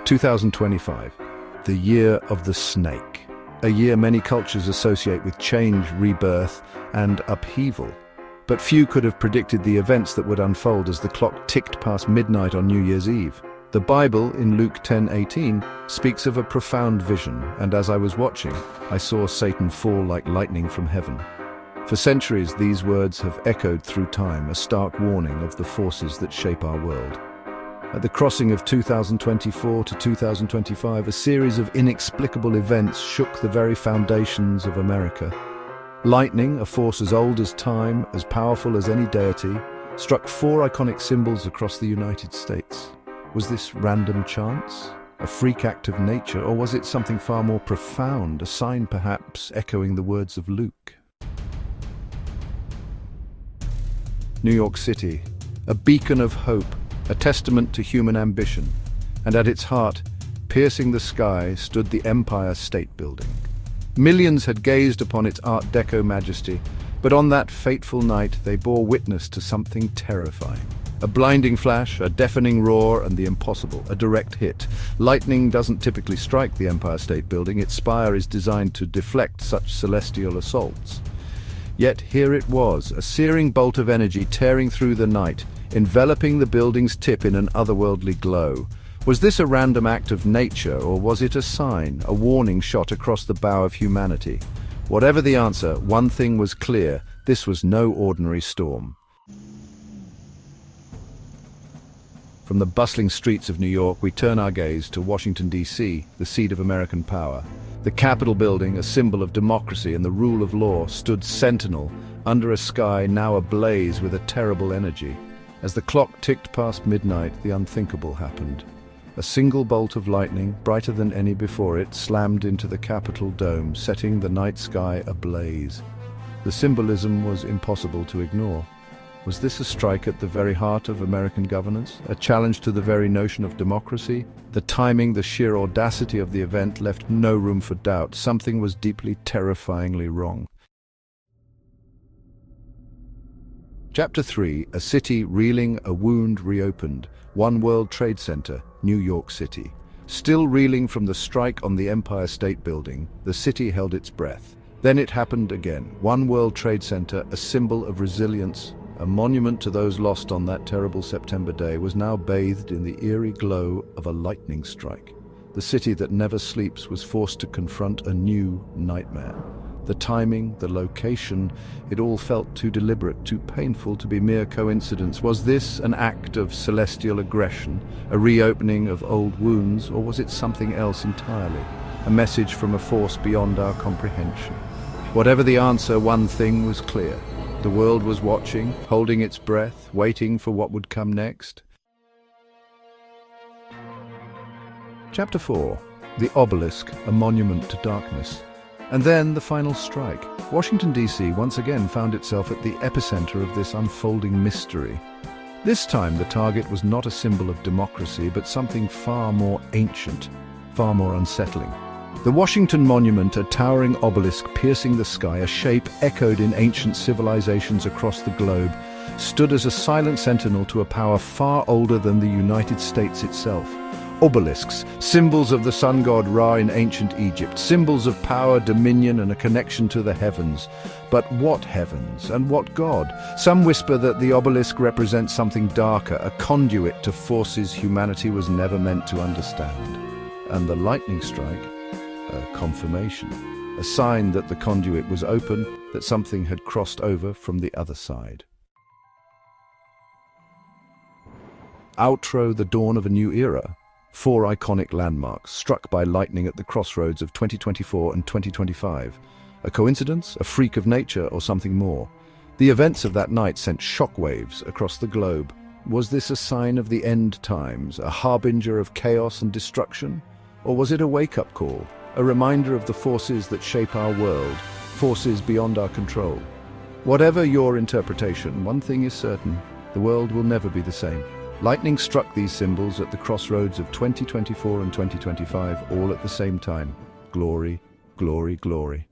2025, the year of the snake. A year many cultures associate with change, rebirth, and upheaval. But few could have predicted the events that would unfold as the clock ticked past midnight on New Year's Eve. The Bible, in Luke 10:18, speaks of a profound vision, and as I was watching, I saw Satan fall like lightning from heaven. For centuries, these words have echoed through time, a stark warning of the forces that shape our world. At the crossing of 2024 to 2025, a series of inexplicable events shook the very foundations of America. Lightning, a force as old as time, as powerful as any deity, struck 4 iconic symbols across the United States. Was this random chance? A freak act of nature? Or was it something far more profound, a sign perhaps echoing the words of Luke? New York City, a beacon of hope, a testament to human ambition, and at its heart, piercing the sky, stood the Empire State Building. Millions had gazed upon its Art Deco majesty, but on that fateful night they bore witness to something terrifying. A blinding flash, a deafening roar, and the impossible, a direct hit. Lightning doesn't typically strike the Empire State Building. Its spire is designed to deflect such celestial assaults. Yet here it was, a searing bolt of energy tearing through the night, enveloping the building's tip in an otherworldly glow. Was this a random act of nature, or was it a sign, a warning shot across the bow of humanity? Whatever the answer, one thing was clear: this was no ordinary storm. From the bustling streets of New York, we turn our gaze to Washington, D.C., the seat of American power. The Capitol building, a symbol of democracy and the rule of law, stood sentinel under a sky now ablaze with a terrible energy. As the clock ticked past midnight, the unthinkable happened. A single bolt of lightning, brighter than any before it, slammed into the Capitol dome, setting the night sky ablaze. The symbolism was impossible to ignore. Was this a strike at the very heart of American governance? A challenge to the very notion of democracy? The timing, the sheer audacity of the event left no room for doubt. Something was deeply, terrifyingly wrong. Chapter 3, A City Reeling, a Wound Reopened. One World Trade Center, New York City. Still reeling from the strike on the Empire State Building, the city held its breath. Then it happened again. One World Trade Center, a symbol of resilience, a monument to those lost on that terrible September day, was now bathed in the eerie glow of a lightning strike. The city that never sleeps was forced to confront a new nightmare. The timing, the location, it all felt too deliberate, too painful to be mere coincidence. Was this an act of celestial aggression, a reopening of old wounds, or was it something else entirely? A message from a force beyond our comprehension? Whatever the answer, one thing was clear. The world was watching, holding its breath, waiting for what would come next. Chapter 4. The Obelisk, a Monument to Darkness. And then the final strike. Washington, D.C. once again found itself at the epicenter of this unfolding mystery. This time the target was not a symbol of democracy, but something far more ancient, far more unsettling. The Washington Monument, a towering obelisk piercing the sky, a shape echoed in ancient civilizations across the globe, stood as a silent sentinel to a power far older than the United States itself. Obelisks, symbols of the sun god Ra in ancient Egypt, symbols of power, dominion, and a connection to the heavens. But what heavens, and what god? Some whisper that the obelisk represents something darker, a conduit to forces humanity was never meant to understand. And the lightning strike? A confirmation, a sign that the conduit was open, that something had crossed over from the other side. Outro, the dawn of a new era. 4 iconic landmarks struck by lightning at the crossroads of 2024 and 2025. A coincidence, a freak of nature, or something more? The events of that night sent shockwaves across the globe. Was this a sign of the end times, a harbinger of chaos and destruction? Or was it a wake-up call, a reminder of the forces that shape our world, forces beyond our control? Whatever your interpretation, one thing is certain: the world will never be the same. Lightning struck these symbols at the crossroads of 2024 and 2025, all at the same time. Glory, glory, glory.